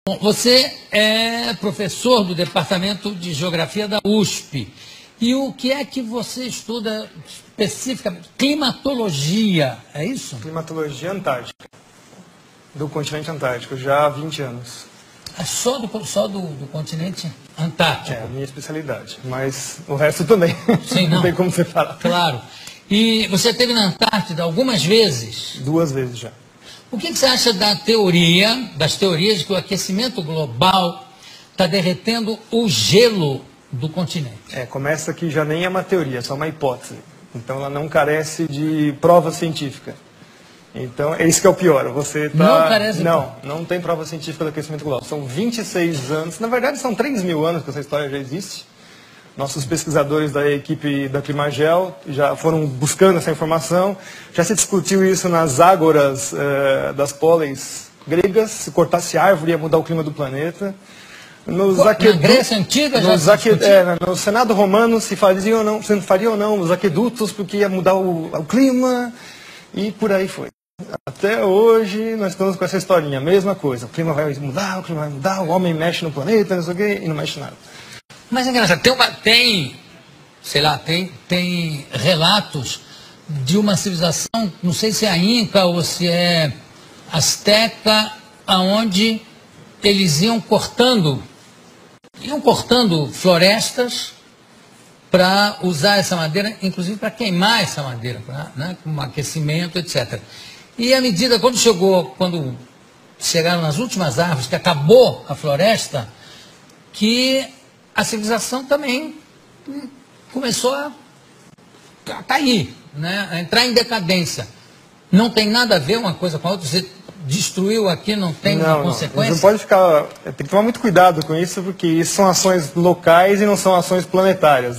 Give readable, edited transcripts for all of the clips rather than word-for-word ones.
Bom, você é professor do Departamento de Geografia da USP. E o que é que você estuda especificamente? Climatologia, é isso? Climatologia antártica, do continente antártico, já há 20 anos. É só do continente antártico? É a minha especialidade, mas o resto também. Sim, não tem como separar. Claro. E você esteve na Antártida algumas vezes? 2 vezes já. O que você acha das teorias de que o aquecimento global está derretendo o gelo do continente? Começa que já nem é uma teoria, é só uma hipótese. Então ela não carece de prova científica. Então é isso que é o pior. Você tá... Não carece de não tem prova científica do aquecimento global. São 26 anos, na verdade são 3.000 anos que essa história já existe. Nossos pesquisadores da equipe da Climagel já foram buscando essa informação. Já se discutiu isso nas ágoras das póleis gregas. Se cortasse árvore ia mudar o clima do planeta. Na Grécia Antiga já se discutiu? No Senado Romano se faria ou não os aquedutos porque ia mudar o clima e por aí foi. Até hoje nós estamos com essa historinha, a mesma coisa. O clima vai mudar, o homem mexe no planeta, não sei o quê, e não mexe nada. Mas é engraçado, tem relatos de uma civilização, não sei se é a Inca ou se é Azteca, aonde eles iam cortando florestas para usar essa madeira, inclusive para queimar essa madeira, com aquecimento, etc. E à medida, quando chegaram nas últimas árvores, que acabou a floresta, que a civilização também começou a cair, a entrar em decadência. Não tem nada a ver uma coisa com a outra. Você destruiu aqui, não tem uma consequência? Não pode ficar... Tem que tomar muito cuidado com isso, porque isso são ações locais e não são ações planetárias.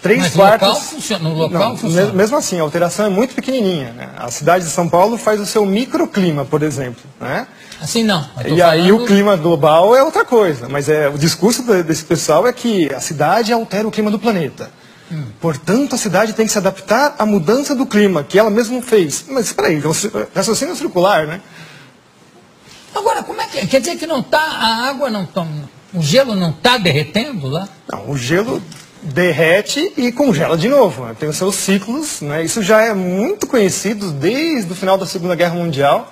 Mas no local funciona. Mesmo assim, a alteração é muito pequenininha. A cidade de São Paulo faz o seu microclima, por exemplo. Assim não. E aí o clima global é outra coisa. Mas o discurso desse pessoal é que a cidade altera o clima do planeta. Portanto, a cidade tem que se adaptar à mudança do clima, que ela mesma fez. Mas espera aí, raciocínio circular, né? Agora, como é que... Quer dizer que o gelo não está derretendo lá? Não, o gelo derrete e congela de novo. Tem os seus ciclos, Isso já é muito conhecido desde o final da Segunda Guerra Mundial.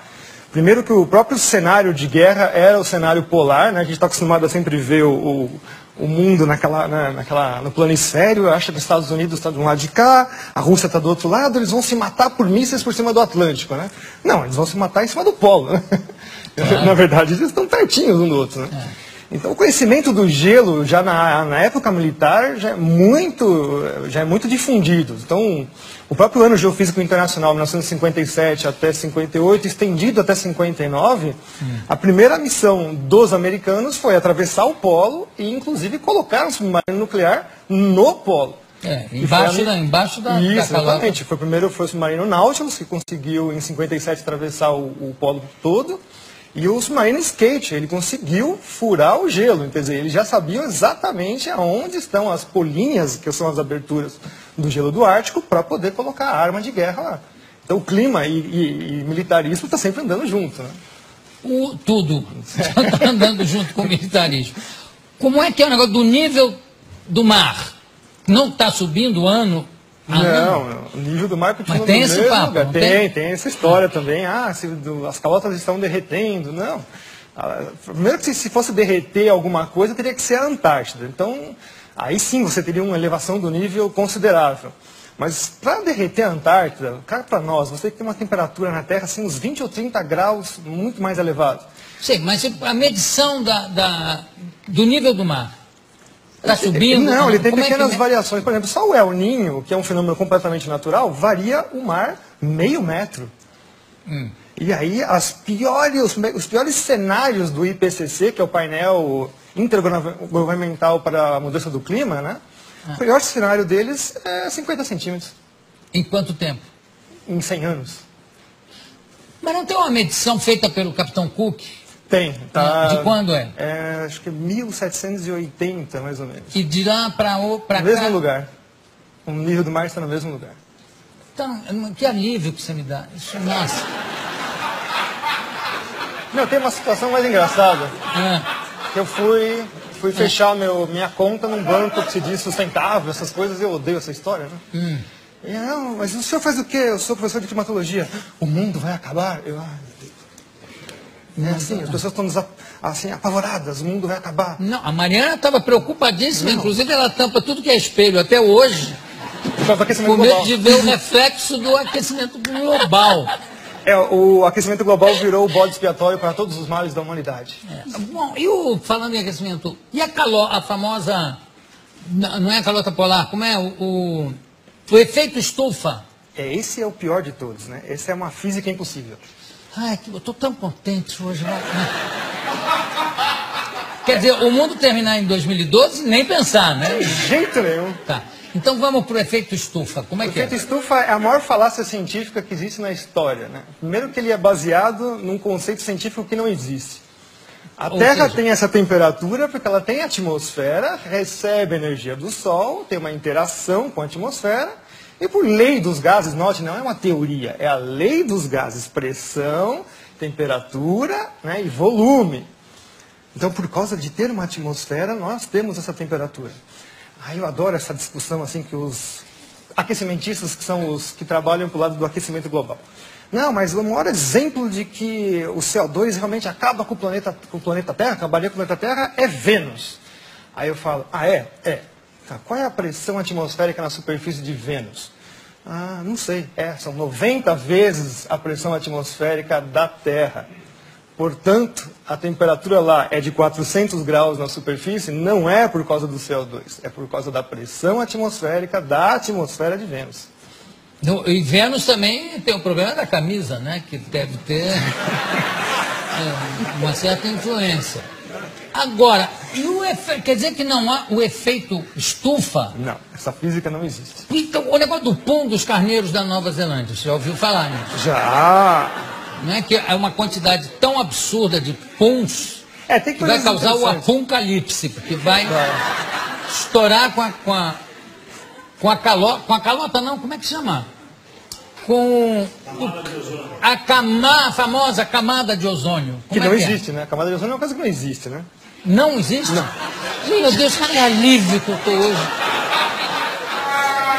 Primeiro que o próprio cenário de guerra era o cenário polar, A gente está acostumado a sempre ver o mundo no planisfério. Acha que os Estados Unidos estão de um lado de cá, a Rússia está do outro lado, eles vão se matar por mísseis por cima do Atlântico, Não, eles vão se matar em cima do polo, Na verdade, eles estão pertinhos um do outro, Então, o conhecimento do gelo, já na época militar, já é muito difundido. Então, o próprio Ano Geofísico Internacional, 1957 até 58, estendido até 59, a primeira missão dos americanos foi atravessar o polo e, inclusive, colocar um submarino nuclear no polo. Embaixo da exatamente. Foi o submarino Nautilus, que conseguiu, em 57, atravessar o polo todo. E o submarino Skate, ele conseguiu furar o gelo, quer dizer, eles já sabiam exatamente aonde estão as polinhas, que são as aberturas do gelo do Ártico, para poder colocar a arma de guerra lá. Então o clima e militarismo está sempre andando junto, Tudo está andando junto com o militarismo. Como é que é o negócio do nível do mar? Não está subindo ano? Não, o nível do mar continua no mesmo lugar. Tem essa história também. As calotas estão derretendo. Não. Primeiro que se fosse derreter alguma coisa, teria que ser a Antártida. Então, aí sim você teria uma elevação do nível considerável. Mas para derreter a Antártida, cara, para nós, você tem que ter uma temperatura na Terra assim, uns 20 ou 30 graus muito mais elevado. Sim, mas a medição do nível do mar está subindo? Não, ele tem pequenas variações. Por exemplo, só o El Niño, que é um fenômeno completamente natural, varia o mar meio metro. E aí os piores cenários do IPCC, que é o painel intergovernamental para a mudança do clima, o pior cenário deles é 50 centímetros. Em quanto tempo? Em 100 anos. Mas não tem uma medição feita pelo Capitão Cook? Tem. De quando é? Acho que é 1780, mais ou menos. E de lá para cá? No mesmo lugar. O nível do mar está no mesmo lugar. Então, que alívio que você me dá. Isso, nossa. Não, tem uma situação mais engraçada. Ah, Que eu fui fechar minha conta num banco que se diz sustentável, essas coisas, eu odeio essa história, né? E, não, mas o senhor faz o quê? Eu sou professor de climatologia. O mundo vai acabar? Eu, ai, meu Deus. É assim, as pessoas estão assim, apavoradas, o mundo vai acabar. não, a Mariana estava preocupadíssima, inclusive ela tampa tudo que é espelho até hoje, Por causa do aquecimento com medo global. de ver o reflexo do aquecimento global. O aquecimento global virou o bode expiatório para todos os males da humanidade. Bom, falando em aquecimento, e a famosa, não é a calota polar, como é o efeito estufa? Esse é o pior de todos, né? Essa é uma física impossível. Ai, eu estou tão contente hoje. Quer dizer, o mundo terminar em 2012, nem pensar, né? De jeito nenhum. Tá. Então vamos para o efeito estufa. Como é O que é? efeito estufa é a maior falácia científica que existe na história, né? Primeiro que ele é baseado num conceito científico que não existe. A Terra tem essa temperatura porque ela tem atmosfera, recebe energia do Sol, tem uma interação com a atmosfera, e por lei dos gases, note, não é uma teoria, é a lei dos gases, pressão, temperatura, né, e volume. Então, por causa de ter uma atmosfera, nós temos essa temperatura. Eu adoro essa discussão assim que os aquecimentistas, que são os que trabalham para o lado do aquecimento global. Não, mas o maior exemplo de que o CO2 realmente acaba com o planeta Terra, acabaria com o planeta Terra, é Vênus. Aí eu falo, é? Tá, qual é a pressão atmosférica na superfície de Vênus? Não sei. São 90 vezes a pressão atmosférica da Terra. Portanto, a temperatura lá é de 400 graus na superfície, não é por causa do CO2, é por causa da pressão atmosférica da atmosfera de Vênus. E Vênus também tem o problema da camisa, né? Que deve ter uma certa influência. Agora, quer dizer que não há o efeito estufa? Não, essa física não existe. Então, o negócio do pum dos carneiros da Nova Zelândia, você já ouviu falar nisso? Já! Não é que é uma quantidade tão absurda de puns tem que vai causar o apocalipse, porque vai estourar com a calota não, como é que chama? Com a famosa camada de ozônio. Que não existe, né? A camada de ozônio é uma coisa que não existe, né? Não existe? Não. Meu Deus, que alívio que eu estou hoje.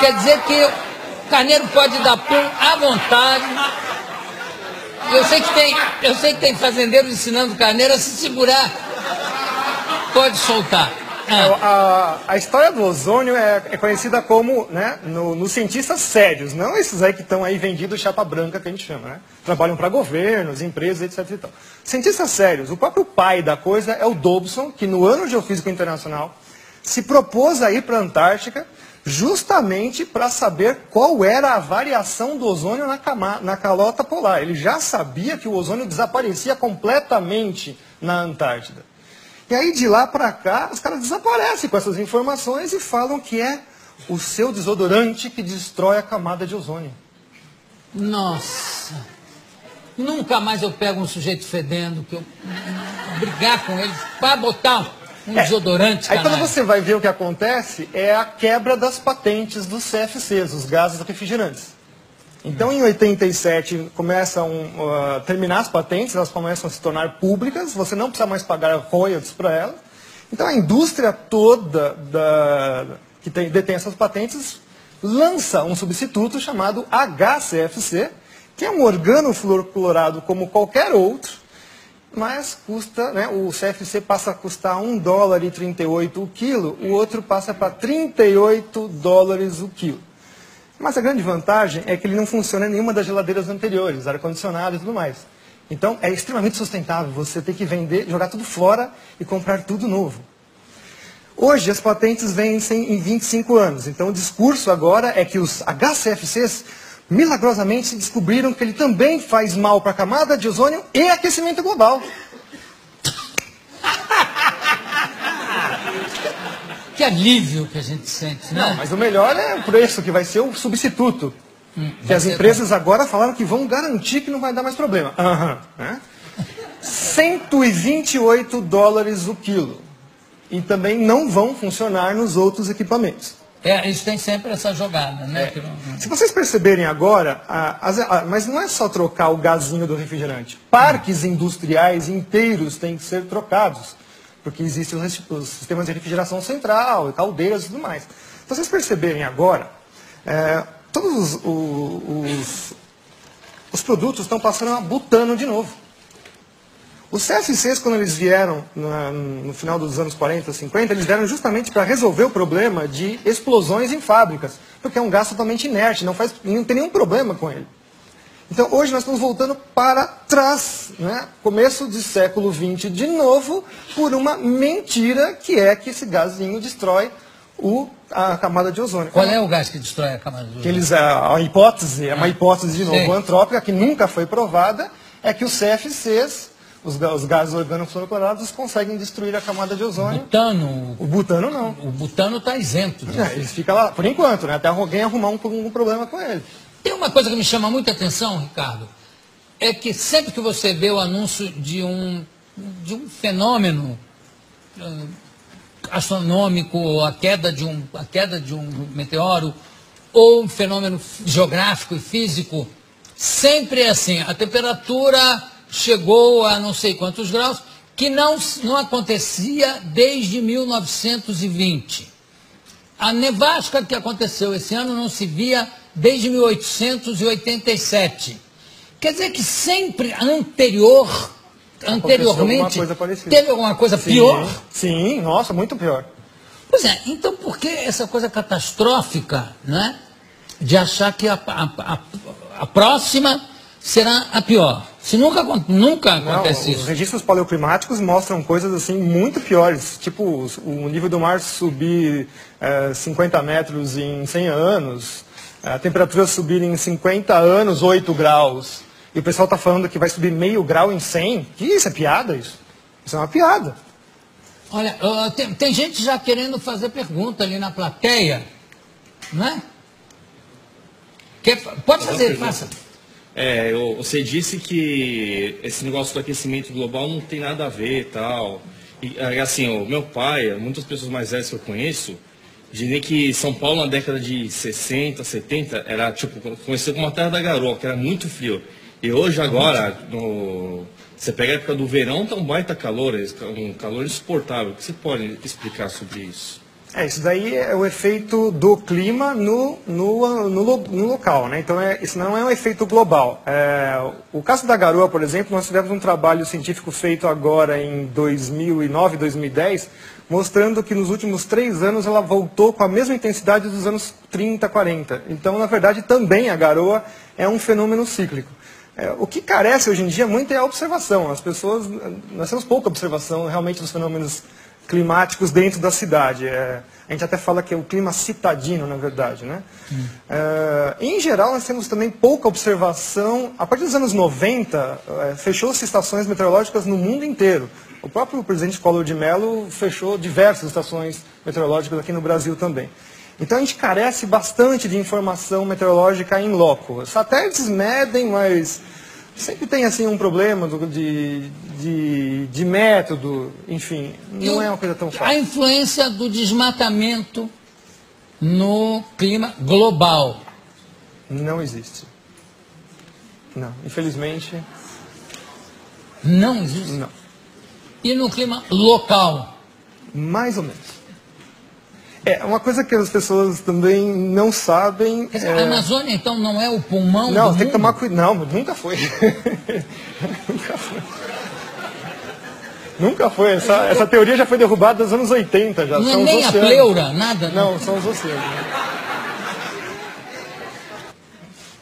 Quer dizer que o carneiro pode dar pum à vontade. Eu sei que tem fazendeiros ensinando o carneiro a se segurar. Pode soltar. A história do ozônio é conhecida como, né, nos cientistas sérios, não esses aí que estão aí vendidos chapa branca, que a gente chama, né? Trabalham para governos, empresas, etc. E tal. Cientistas sérios, o próprio pai da coisa é o Dobson, que no ano geofísico internacional se propôs a ir para a Antártica justamente para saber qual era a variação do ozônio na calota polar. Ele já sabia que o ozônio desaparecia completamente na Antártida. E aí, de lá para cá, os caras desaparecem com essas informações e falam que é o seu desodorante que destrói a camada de ozônio. Nossa! Nunca mais eu pego um sujeito fedendo, que eu brigar com ele para botar um desodorante. Aí quando você vai ver o que acontece, é a quebra das patentes dos CFCs, os gases refrigerantes. Então, em 87, começam a terminar as patentes, elas começam a se tornar públicas, você não precisa mais pagar royalties para elas. Então, a indústria toda que detém essas patentes lança um substituto chamado HCFC, que é um organofluorclorado como qualquer outro, mas custa, né, o CFC passa a custar $1,38 o quilo, o outro passa para $38 o quilo. Mas a grande vantagem é que ele não funciona em nenhuma das geladeiras anteriores, ar-condicionado e tudo mais. Então, é extremamente sustentável. Você tem que vender, jogar tudo fora e comprar tudo novo. Hoje, as patentes vencem em 25 anos. Então, o discurso agora é que os HCFCs, milagrosamente, descobriram que ele também faz mal para a camada de ozônio e aquecimento global. Que alívio que a gente sente, né? Não, mas o melhor é o preço, que vai ser o substituto. Que as empresas agora falaram que vão garantir que não vai dar mais problema. Né? $128 o quilo. E também não vão funcionar nos outros equipamentos. Eles têm sempre essa jogada, né? Se vocês perceberem agora, mas não é só trocar o gazinho do refrigerante. Parques industriais inteiros têm que ser trocados, porque existem os sistemas de refrigeração central, caldeiras e tudo mais. Se vocês perceberem agora, todos os produtos estão passando a butano de novo. Os CFCs, quando eles vieram no final dos anos 40, 50, eles vieram justamente para resolver o problema de explosões em fábricas, porque é um gás totalmente inerte, não tem nenhum problema com ele. Então, hoje nós estamos voltando para trás, né? Começo do século XX de novo, por uma mentira que é que esse gazinho destrói a camada de ozônio. Qual é o gás que destrói a camada de ozônio? A hipótese, é uma hipótese de novo antrópica, que nunca foi provada, é que os CFCs, os gases organofluorocorados, conseguem destruir a camada de ozônio. O butano não. O butano está isento disso. Ele fica lá, por enquanto, né? Até alguém arrumar um problema com ele. Tem uma coisa que me chama muita atenção, Ricardo, é que sempre que você vê o anúncio de um fenômeno astronômico, a queda de um meteoro, ou um fenômeno geográfico e físico, sempre é assim, a temperatura chegou a não sei quantos graus, que não acontecia desde 1920. A nevasca que aconteceu esse ano não se via desde 1887. Quer dizer que sempre anteriormente teve alguma coisa pior? Sim, nossa, muito pior. Pois é, então por que essa coisa catastrófica, né, de achar que a próxima será a pior? Se nunca acontece isso. Os registros paleoclimáticos mostram coisas assim muito piores, tipo o nível do mar subir 50 metros em 100 anos, a temperatura subir em 50 anos 8 graus, e o pessoal está falando que vai subir meio grau em 100. Que isso? É piada isso? Isso é uma piada. Olha, tem gente já querendo fazer pergunta ali na plateia, não é? Pode fazer, faça. Você disse que esse negócio do aquecimento global não tem nada a ver e tal. E, assim, o meu pai, muitas pessoas mais velhas que eu conheço, dizem que São Paulo na década de 60, 70, era tipo, conhecido como a terra da garoa, que era muito frio. E hoje agora, você pega a época do verão, tá um baita calor, um calor insuportável. O que você pode explicar sobre isso? Isso daí é o efeito do clima no local, né? Então, isso não é um efeito global. O caso da garoa, por exemplo, nós tivemos um trabalho científico feito agora em 2009, 2010, mostrando que nos últimos 3 anos ela voltou com a mesma intensidade dos anos 30, 40. Então, na verdade, também a garoa é um fenômeno cíclico. O que carece hoje em dia muito é a observação. Nós temos pouca observação realmente dos fenômenos climáticos dentro da cidade. A gente até fala que é o clima citadino, na verdade, né? Em geral, nós temos também pouca observação. A partir dos anos 90, fechou-se estações meteorológicas no mundo inteiro. O próprio presidente Collor de Mello fechou diversas estações meteorológicas aqui no Brasil também. Então a gente carece bastante de informação meteorológica in loco. Os satélites medem, mas sempre tem assim um problema de método, enfim, não é uma coisa tão fácil. A influência do desmatamento no clima global? Não existe. Não, infelizmente. Não existe? Não. E no clima local? Mais ou menos. Uma coisa que as pessoas também não sabem... Quer dizer, a Amazônia, então, não é o pulmão do Não, mundo? tem que tomar cuidado. Não, nunca foi. Nunca foi. Nunca foi. Essa teoria já foi derrubada nos anos 80. Já. Não são é nem oceanos. A pleura, nada? Não, são os oceanos.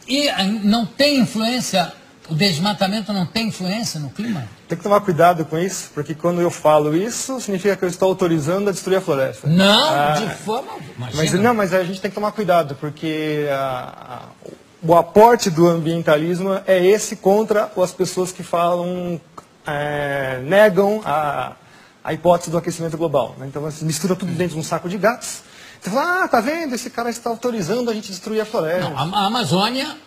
E não tem influência, o desmatamento não tem influência no clima? Tem que tomar cuidado com isso, porque quando eu falo isso, significa que eu estou autorizando a destruir a floresta. Não, de forma... Mas a gente tem que tomar cuidado, porque o aporte do ambientalismo é esse contra as pessoas que falam, negam a hipótese do aquecimento global. Né? Então, você mistura tudo dentro de um saco de gatos. Você fala, tá vendo? Esse cara está autorizando a gente destruir a floresta. Não, a Amazônia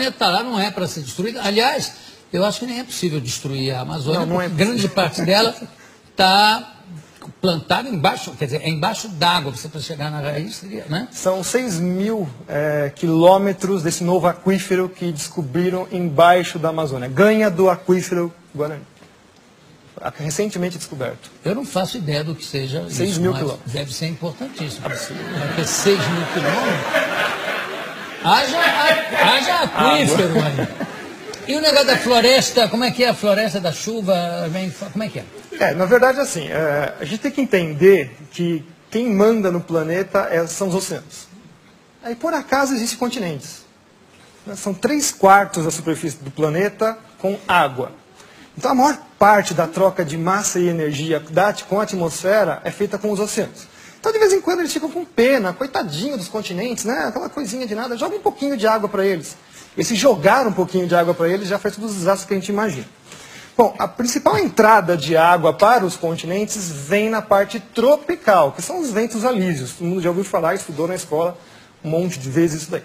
está lá, não é para ser destruída. Aliás, eu acho que nem é possível destruir a Amazônia, porque grande parte dela está plantado embaixo, quer dizer, é embaixo d'água, você para chegar na raiz, seria, né? São 6.000 quilômetros desse novo aquífero que descobriram embaixo da Amazônia. Ganha do aquífero Guarani. Recentemente descoberto. Eu não faço ideia do que seja 6.000 quilômetros. Deve ser importantíssimo. Porque 6.000 quilômetros... Haja aquífero aí. E o negócio da floresta, como é que é a floresta da chuva? Como é que é? Na verdade, assim, a gente tem que entender que quem manda no planeta são os oceanos. Aí, por acaso, existem continentes. São 3/4 da superfície do planeta com água. Então, a maior parte da troca de massa e energia com a atmosfera é feita com os oceanos. Então, de vez em quando, eles ficam com pena, coitadinho dos continentes, né? Aquela coisinha de nada, joga um pouquinho de água para eles. E se jogar um pouquinho de água para eles, já faz todos os desastres que a gente imagina. Bom, a principal entrada de água para os continentes vem na parte tropical, que são os ventos alísios. Todo mundo já ouviu falar, estudou na escola um monte de vezes isso daí.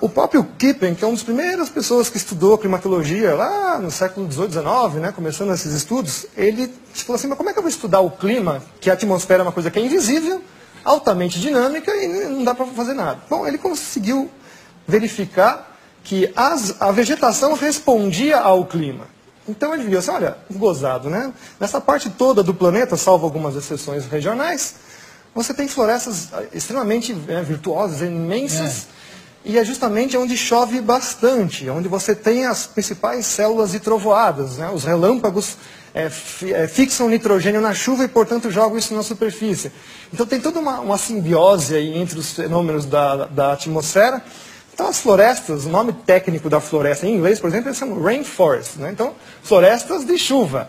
O próprio Kippen, que é uma das primeiras pessoas que estudou climatologia lá no século XVIII, XIX, né, começando esses estudos, ele falou assim, mas como é que eu vou estudar o clima, que a atmosfera é uma coisa que é invisível, altamente dinâmica e não dá para fazer nada? Bom, ele conseguiu verificar que a vegetação respondia ao clima. Então ele viu assim, olha, gozado, né? Nessa parte toda do planeta, salvo algumas exceções regionais, você tem florestas extremamente virtuosas, imensas, e é justamente onde chove bastante, onde você tem as principais células de trovoadas, né? Os relâmpagos fixam nitrogênio na chuva e, portanto, jogam isso na superfície. Então tem toda uma simbiose aí entre os fenômenos da atmosfera. Então as florestas, o nome técnico da floresta em inglês, por exemplo, eles chamam rainforest, né? Então, florestas de chuva.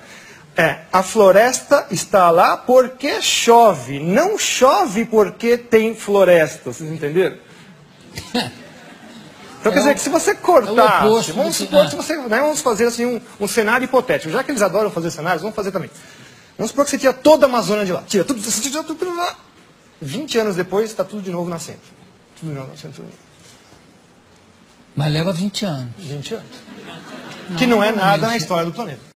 A floresta está lá porque chove, não chove porque tem floresta, vocês entenderam? Então quer dizer que se você cortar, vamos supor que vamos fazer assim um cenário hipotético, já que eles adoram fazer cenários, vamos fazer também. Vamos supor que você tira toda a Amazônia de lá, tira tudo lá, 20 anos depois está tudo de novo nascendo. Tudo de novo nascendo. Mas leva 20 anos. 20 anos. Que não é nada na história do planeta.